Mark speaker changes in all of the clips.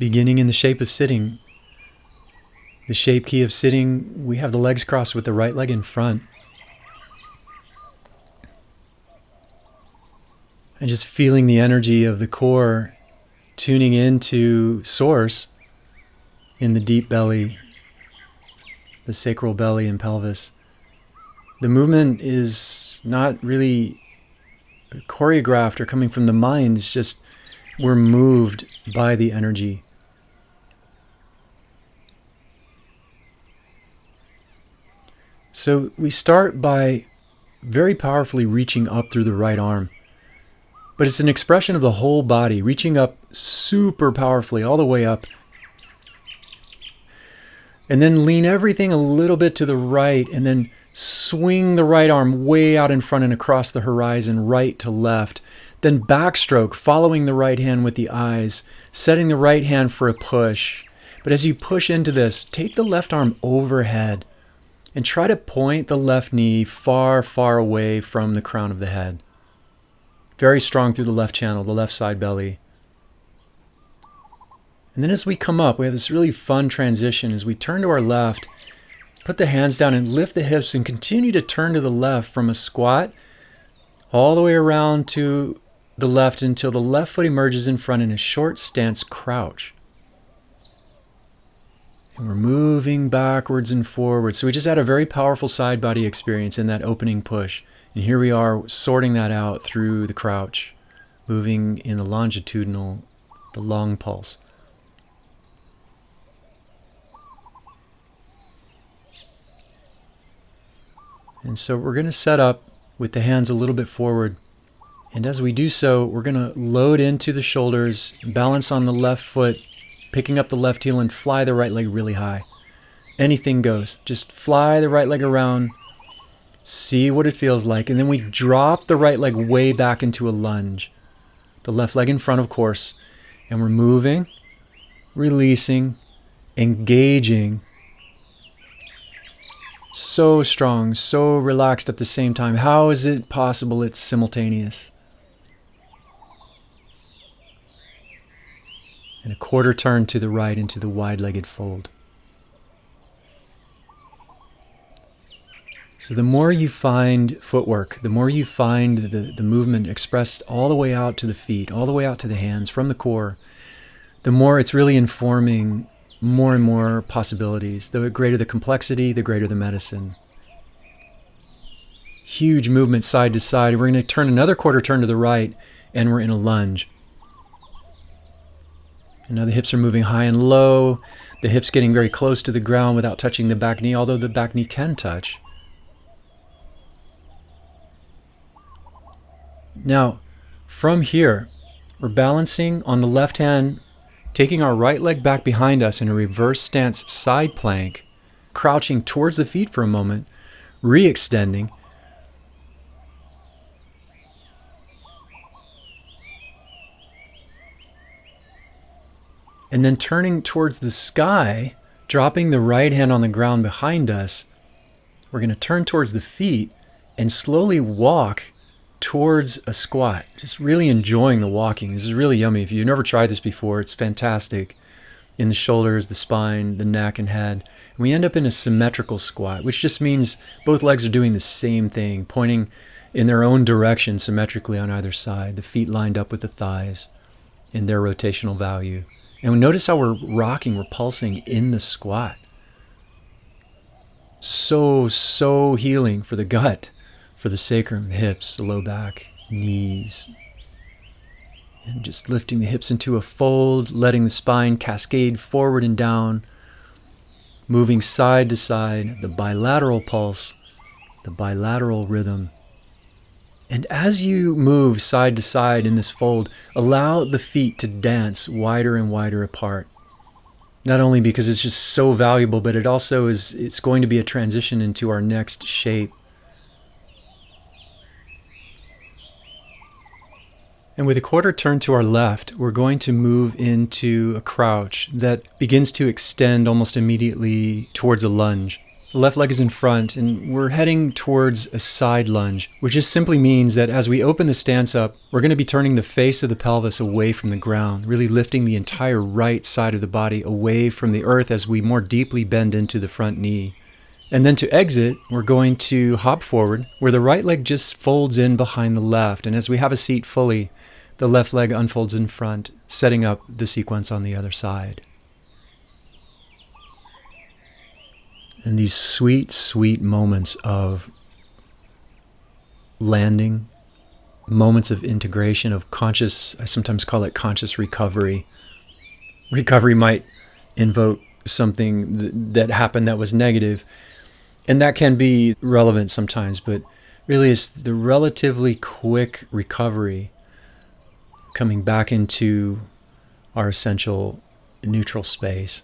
Speaker 1: beginning in the shape of sitting. The shape key of sitting, we have the legs crossed with the right leg in front. And just feeling the energy of the core tuning into source in the deep belly, the sacral belly and pelvis. The movement is not really choreographed or coming from the mind. It's just we're moved by the energy. So we start by very powerfully reaching up through the right arm. But it's an expression of the whole body, reaching up super powerfully, all the way up. And then lean everything a little bit to the right, and then swing the right arm way out in front and across the horizon, right to left. Then backstroke, following the right hand with the eyes, setting the right hand for a push. But as you push into this, take the left arm overhead and try to point the left knee far, far away from the crown of the head. Very strong through the left channel, the left side belly. And then as we come up, we have this really fun transition. As we turn to our left, put the hands down and lift the hips and continue to turn to the left from a squat all the way around to the left until the left foot emerges in front in a short stance crouch. And we're moving backwards and forwards. So we just had a very powerful side body experience in that opening push. And here we are sorting that out through the crouch, moving in the longitudinal, the long pulse. And so we're going to set up with the hands a little bit forward. And as we do so, we're going to load into the shoulders, balance on the left foot, picking up the left heel and fly the right leg really high. Anything goes. Just fly the right leg around, see what it feels like, and then we drop the right leg way back into a lunge. The left leg in front, of course. And we're moving, releasing, engaging. So strong, so relaxed at the same time. How is it possible it's simultaneous? And a quarter turn to the right into the wide-legged fold. So the more you find footwork, the more you find the movement expressed all the way out to the feet, all the way out to the hands from the core, the more it's really informing more and more possibilities. The greater the complexity, the greater the medicine. Huge movement side to side. We're going to turn another quarter turn to the right, and we're in a lunge. And now the hips are moving high and low. The hips getting very close to the ground without touching the back knee, although the back knee can touch. Now, from here, we're balancing on the left hand, taking our right leg back behind us in a reverse stance side plank, crouching towards the feet for a moment, re-extending. And then turning towards the sky, dropping the right hand on the ground behind us. We're going to turn towards the feet and slowly walk towards a squat. Just really enjoying the walking. This is really yummy. If you've never tried this before, it's fantastic. In the shoulders, the spine, the neck and head. And we end up in a symmetrical squat, which just means both legs are doing the same thing, pointing in their own direction symmetrically on either side. The feet lined up with the thighs in their rotational value. And notice how we're rocking, we're pulsing in the squat. So healing for the gut, for the sacrum, the hips, the low back, knees. And just lifting the hips into a fold, letting the spine cascade forward and down, moving side to side, the bilateral pulse, the bilateral rhythm. And as you move side to side in this fold, allow the feet to dance wider and wider apart. Not only because it's just so valuable, but it's going to be a transition into our next shape. And with a quarter turn to our left, we're going to move into a crouch that begins to extend almost immediately towards a lunge. The left leg is in front, and we're heading towards a side lunge, which just simply means that as we open the stance up, we're going to be turning the face of the pelvis away from the ground, really lifting the entire right side of the body away from the earth as we more deeply bend into the front knee. And then to exit, we're going to hop forward, where the right leg just folds in behind the left. And as we have a seat fully, the left leg unfolds in front, setting up the sequence on the other side. And these sweet, sweet moments of landing, moments of integration, of conscious, I sometimes call it conscious recovery. Recovery might invoke something that happened that was negative, and that can be relevant sometimes, but really it's the relatively quick recovery coming back into our essential neutral space.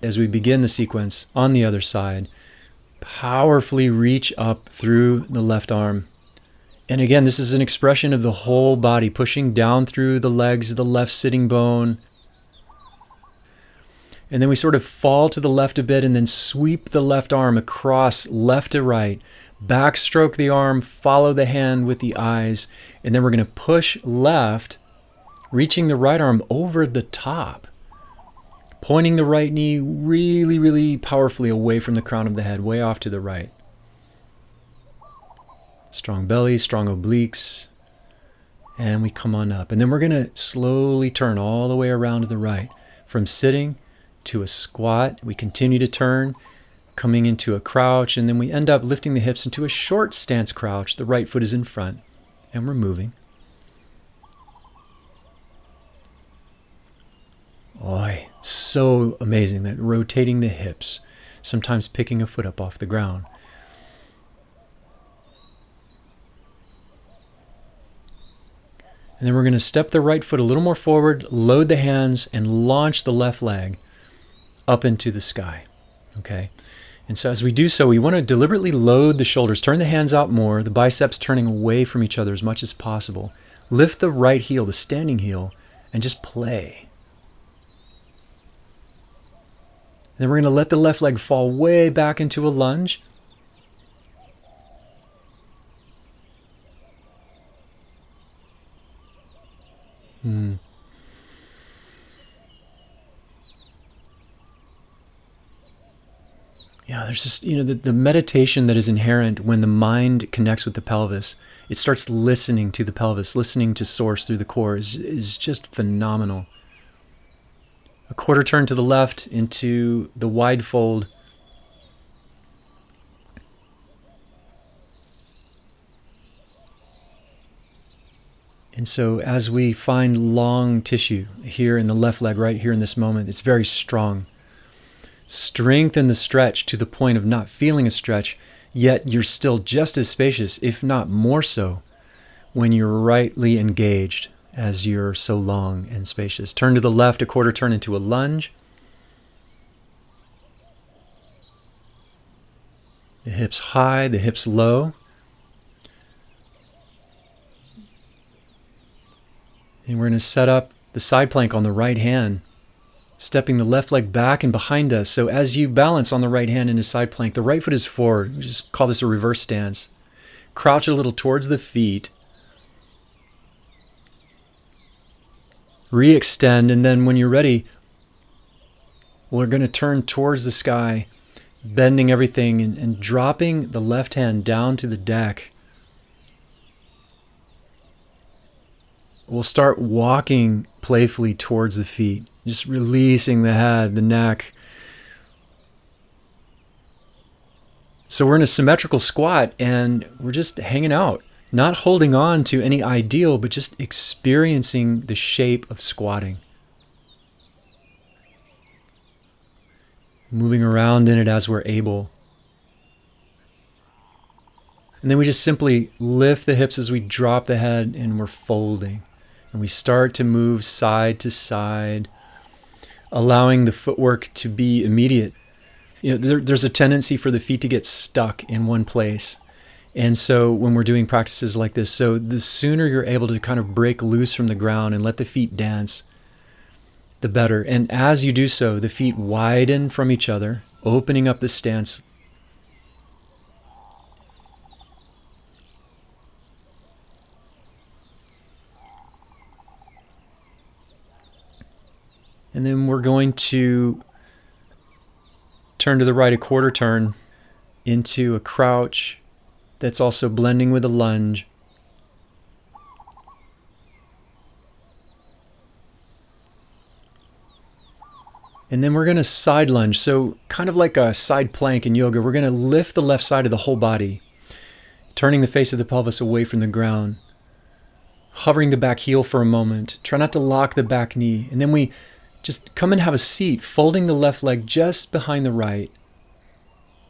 Speaker 1: As we begin the sequence on the other side, powerfully reach up through the left arm. And again, this is an expression of the whole body, pushing down through the legs, the left sitting bone. And then we sort of fall to the left a bit and then sweep the left arm across left to right, backstroke the arm, follow the hand with the eyes, and then we're going to push left, reaching the right arm over the top, pointing the right knee really, really powerfully away from the crown of the head, way off to the right. Strong belly, strong obliques, and we come on up. And then we're going to slowly turn all the way around to the right. From sitting to a squat, we continue to turn, coming into a crouch, and then we end up lifting the hips into a short stance crouch. The right foot is in front, and we're moving. Oy, so amazing that rotating the hips, sometimes picking a foot up off the ground. And then we're going to step the right foot a little more forward, load the hands, and launch the left leg up into the sky. Okay? And so as we do so, we want to deliberately load the shoulders, turn the hands out more, the biceps turning away from each other as much as possible. Lift the right heel, the standing heel, and just play. And then we're going to let the left leg fall way back into a lunge. Yeah, there's just, the meditation that is inherent when the mind connects with the pelvis. It starts listening to the pelvis, listening to source through the core is just phenomenal. A quarter turn to the left into the wide fold. And so as we find long tissue here in the left leg, right here in this moment, it's very strong. Strengthen the stretch to the point of not feeling a stretch, yet you're still just as spacious, if not more so, when you're rightly engaged as you're so long and spacious. Turn to the left, a quarter turn into a lunge. The hips high, the hips low. And we're going to set up the side plank on the right hand, stepping the left leg back and behind us. So as you balance on the right hand in a side plank, the right foot is forward. We just call this a reverse stance. Crouch a little towards the feet. Re-extend, and then when you're ready, we're going to turn towards the sky, bending everything and dropping the left hand down to the deck. We'll start walking playfully towards the feet, just releasing the head, the neck. So we're in a symmetrical squat and we're just hanging out, not holding on to any ideal, but just experiencing the shape of squatting. Moving around in it as we're able. And then we just simply lift the hips as we drop the head and we're folding. And we start to move side to side, allowing the footwork to be immediate. There's a tendency for the feet to get stuck in one place. And so when we're doing practices like this, so the sooner you're able to kind of break loose from the ground and let the feet dance, the better. And as you do so, the feet widen from each other, opening up the stance. And then we're going to turn to the right a quarter turn into a crouch that's also blending with a lunge. And then we're going to side lunge. So kind of like a side plank in yoga, we're going to lift the left side of the whole body, turning the face of the pelvis away from the ground, hovering the back heel for a moment. Try not to lock the back knee. And then we just come and have a seat, folding the left leg just behind the right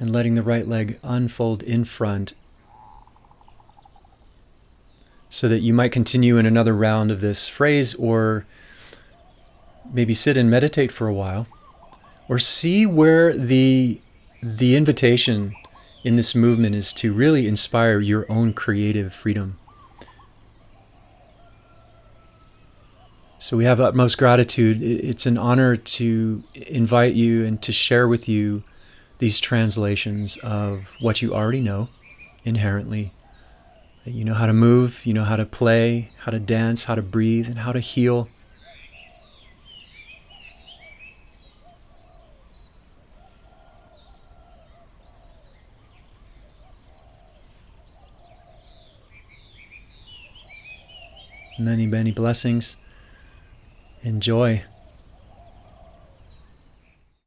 Speaker 1: and letting the right leg unfold in front, so that you might continue in another round of this phrase, or maybe sit and meditate for a while, or see where the invitation in this movement is to really inspire your own creative freedom. So we have utmost gratitude. It's an honor to invite you and to share with you these translations of what you already know inherently. That you know how to move, you know how to play, how to dance, how to breathe, and how to heal. Many, many blessings. Enjoy.